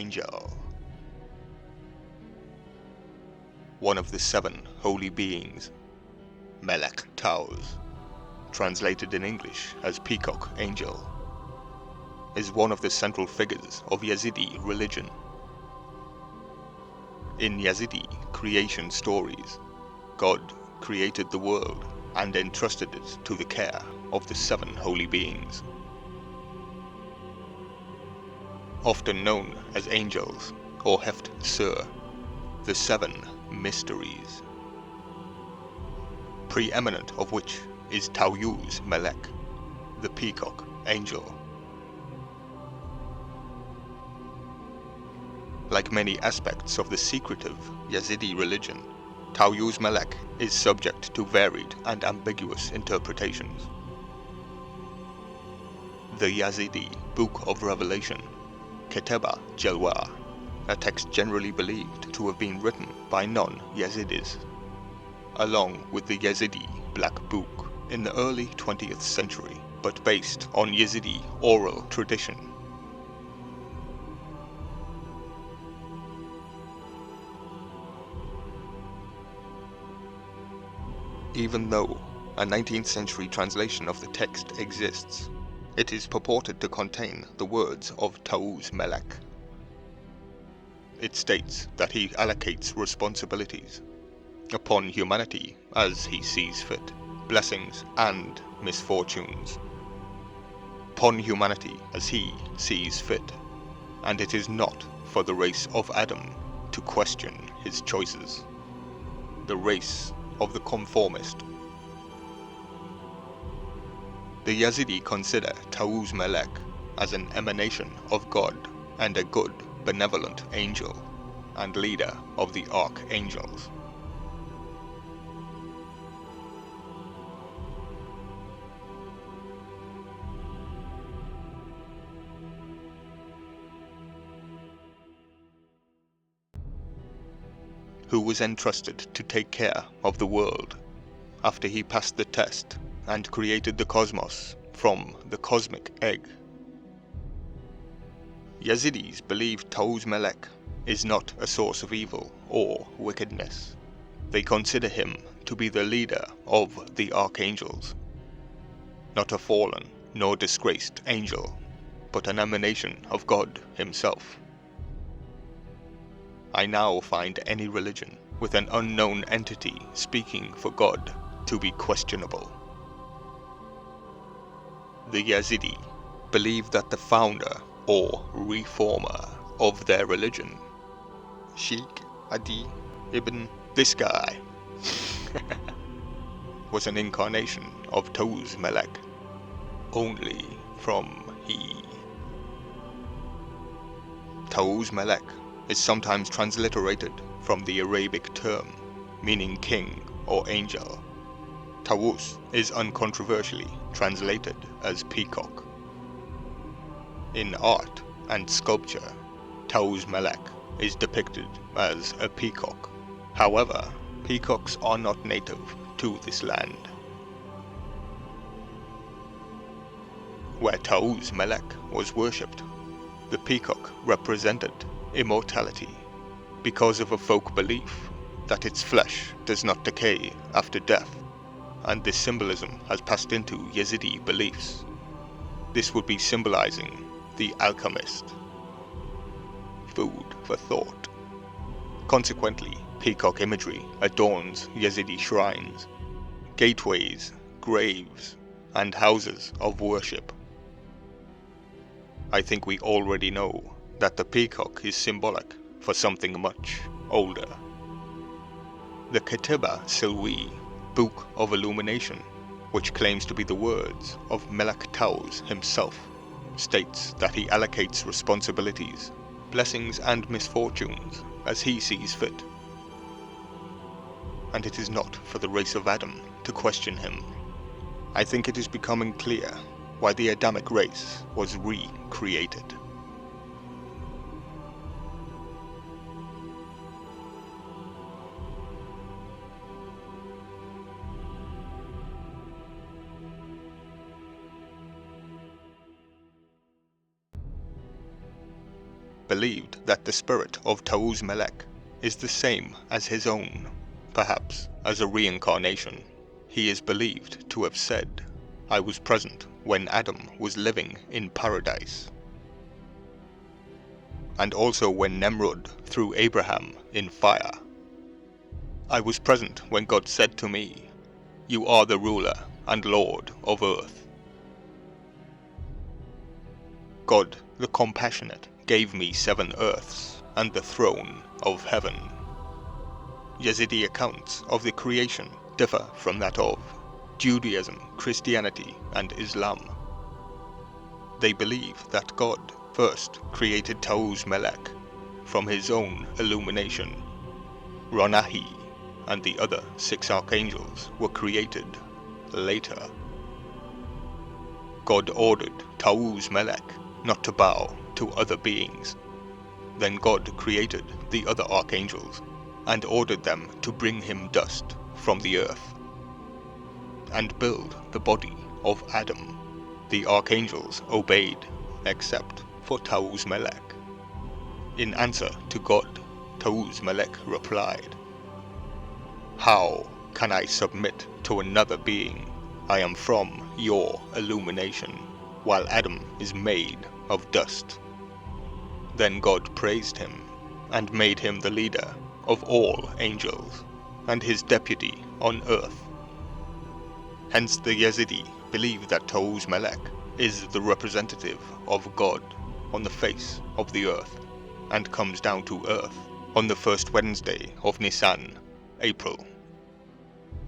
Angel. One of the 7 holy beings, Melek Taus, translated in English as Peacock Angel, is one of the central figures of Yazidi religion. In Yazidi creation stories, God created the world and entrusted it to the care of the 7 holy beings. Often known as angels or heft, sirr, the 7 mysteries, pre-eminent of which is Tawûsê Melek, the Peacock Angel. Like many aspects of the secretive Yazidi religion, Tawûsê Melek is subject to varied and ambiguous interpretations. The Yazidi Book of Revelation, Ketêbâ Jelwa, a text generally believed to have been written by non-Yazidis, along with the Yazidi Black Book in the early 20th century, but based on Yazidi oral tradition. Even though a 19th century translation of the text exists, it is purported to contain the words of Tawûsê Melek. It states that he allocates responsibilities upon humanity as he sees fit, blessings and misfortunes. Upon humanity as he sees fit, and it is not for the race of Adam to question his choices. The race of the conformist. The Yazidi consider Tawûsê Melek as an emanation of God and a good, benevolent angel and leader of the archangels. Who was entrusted to take care of the world after he passed the test and created the cosmos from the cosmic egg. Yazidis believe Tawûsê Melek is not a source of evil or wickedness. They consider him to be the leader of the archangels, not a fallen nor disgraced angel, but an emanation of God himself. I now find any religion with an unknown entity speaking for God to be questionable. The Yazidi believe that the founder or reformer of their religion, Sheikh Adi ibn this guy, was an incarnation of Tawûsê Melek, only from he. Tawûsê Melek is sometimes transliterated from the Arabic term meaning king or angel. Tawûs is uncontroversially translated as peacock. In art and sculpture, Tawûsê Melek is depicted as a peacock. However, peacocks are not native to this land. Where Tawûsê Melek was worshipped, the peacock represented immortality because of a folk belief that its flesh does not decay after death, and this symbolism has passed into Yazidi beliefs. This would be symbolizing the alchemist. Food for thought. Consequently, peacock imagery adorns Yazidi shrines, gateways, graves, and houses of worship. I think we already know that the peacock is symbolic for something much older. The Ketêbâ Jelwa, Book of Illumination, which claims to be the words of Melek Taus himself, states that he allocates responsibilities, blessings and misfortunes as he sees fit. And it is not for the race of Adam to question him. I think it is becoming clear why the Adamic race was recreated. believed that the spirit of Tawûsê Melek is the same as his own, perhaps as a reincarnation. He is believed to have said, "I was present when Adam was living in paradise," and also when Nimrod threw Abraham in fire. "I was present when God said to me, 'You are the ruler and Lord of earth.' God, the compassionate, gave me 7 earths and the throne of heaven." Yazidi accounts of the creation differ from that of Judaism, Christianity, and Islam. They believe that God first created Tawûsê Melek from his own illumination. Ronahi and the other 6 archangels were created later. God ordered Tawûsê Melek not to bow to other beings. Then God created the other archangels and ordered them to bring him dust from the earth and build the body of Adam. The archangels obeyed, except for Tawûsê Melek. In answer to God, Tawûsê Melek replied, "How can I submit to another being? I am from your illumination, while Adam is made of dust." Then God praised him and made him the leader of all angels and his deputy on earth. Hence the Yazidi believe that Tawûsê Melek is the representative of God on the face of the earth, and comes down to earth on the first Wednesday of Nisan, April.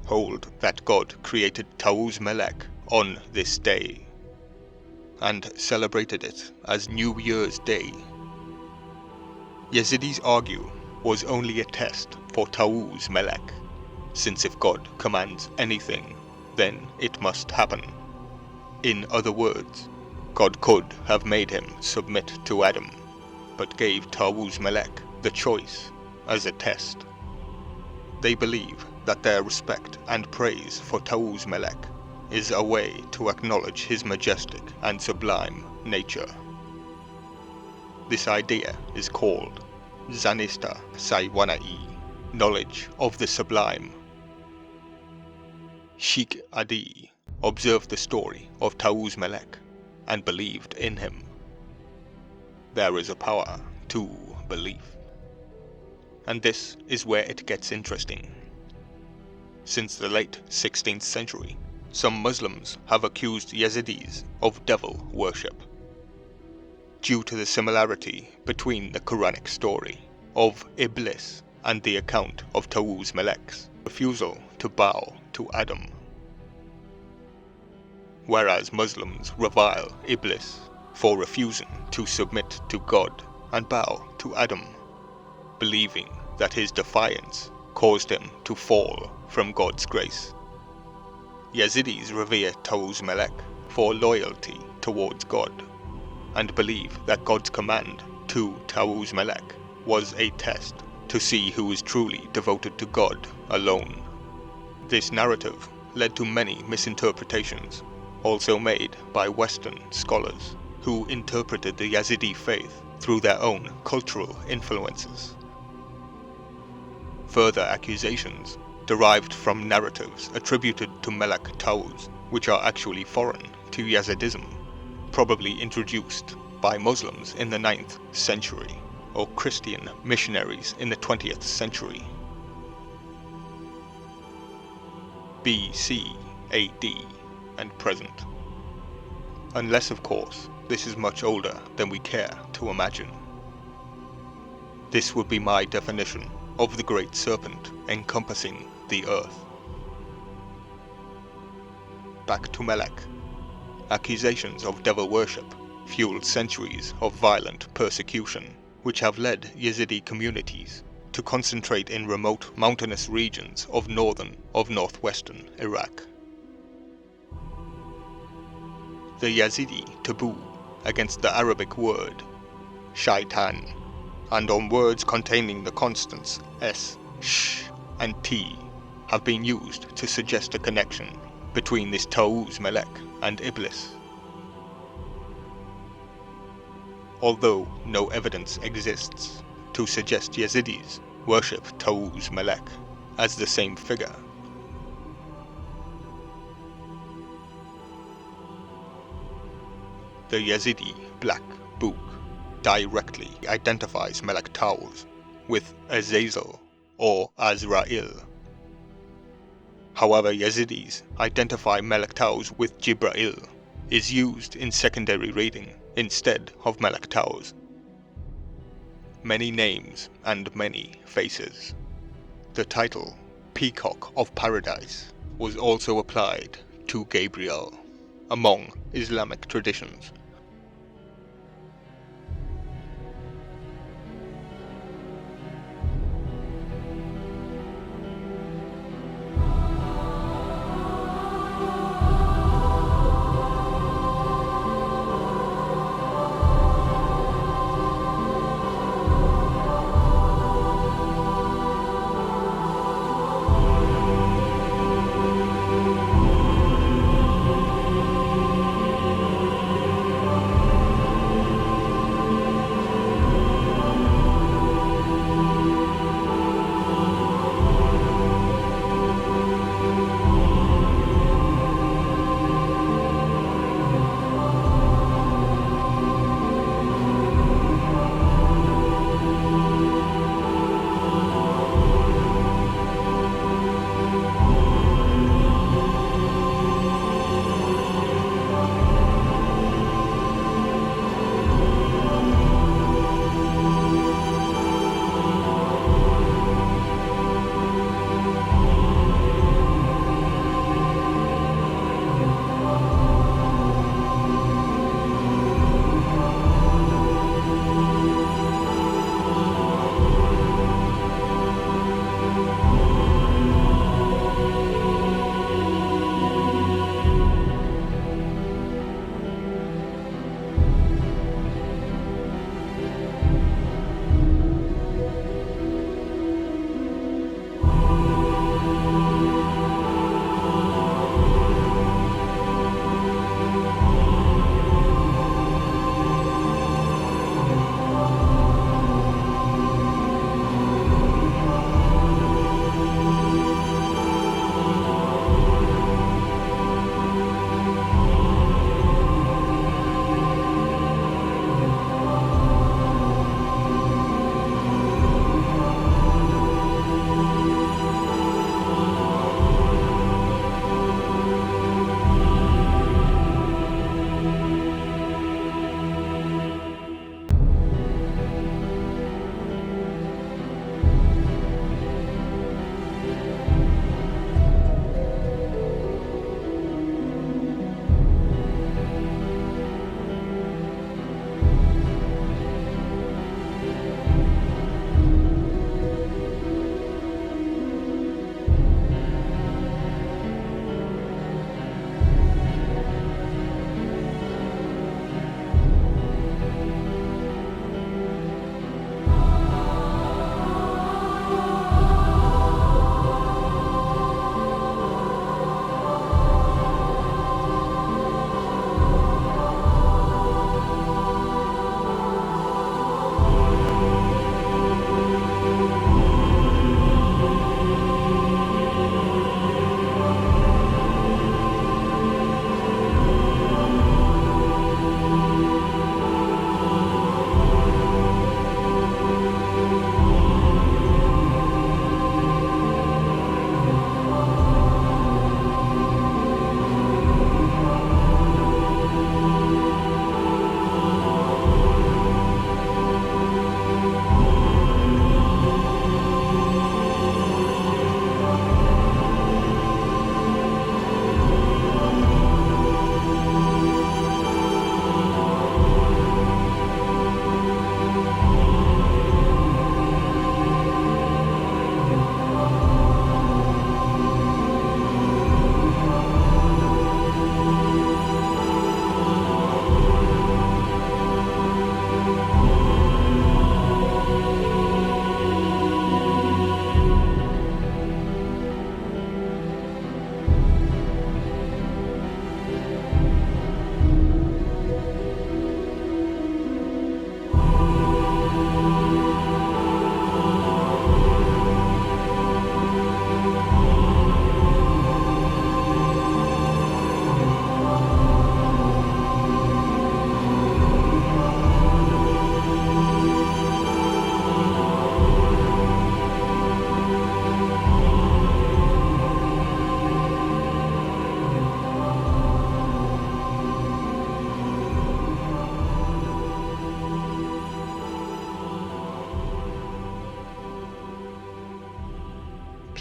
Hold that God created Tawûsê Melek on this day, and celebrated it as New Year's Day. Yazidis argue was only a test for Tawûsê Melek, since if God commands anything, then it must happen. In other words, God could have made him submit to Adam, but gave Tawûsê Melek the choice as a test. They believe that their respect and praise for Tawûsê Melek is a way to acknowledge his majestic and sublime nature. This idea is called Zanista Saiwanai, knowledge of the sublime. Sheikh Adi observed the story of Tawûsê Melek and believed in him. There is a power to belief. And this is where it gets interesting. Since the late 16th century, some Muslims have accused Yazidis of devil worship, due to the similarity between the Quranic story of Iblis and the account of Tawûsê Melek's refusal to bow to Adam. Whereas Muslims revile Iblis for refusing to submit to God and bow to Adam, believing that his defiance caused him to fall from God's grace. Yazidis revere Tawûsê Melek for loyalty towards God, and believe that God's command to Tawûsê Melek was a test to see who is truly devoted to God alone. This narrative led to many misinterpretations, also made by Western scholars, who interpreted the Yazidi faith through their own cultural influences. Further accusations derived from narratives attributed to Melek Taus, which are actually foreign to Yazidism, probably introduced by Muslims in the 9th century, or Christian missionaries in the 20th century. BC, AD, and present. Unless, of course, this is much older than we care to imagine. This would be my definition of the great serpent encompassing the earth. Back to Melek. Accusations of devil worship fueled centuries of violent persecution, which have led Yazidi communities to concentrate in remote mountainous regions of northwestern Iraq. The Yazidi taboo against the Arabic word shaitan, and on words containing the constants s, sh, and t, have been used to suggest a connection between this Tawûsê Melek and Iblis. although no evidence exists to suggest Yazidis worship Tawûsê Melek as the same figure. The Yazidi Black Book directly identifies Melek Taus with Azazel or Azrael. However, Yazidis identify Melek Taus with Jibra'il, is used in secondary reading instead of Melek Taus. Many names and many faces. The title Peacock of Paradise was also applied to Gabriel among Islamic traditions.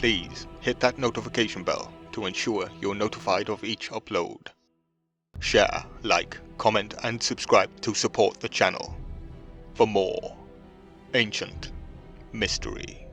please hit that notification bell to ensure you're notified of each upload. Share, like, comment and subscribe to support the channel for more ancient mystery.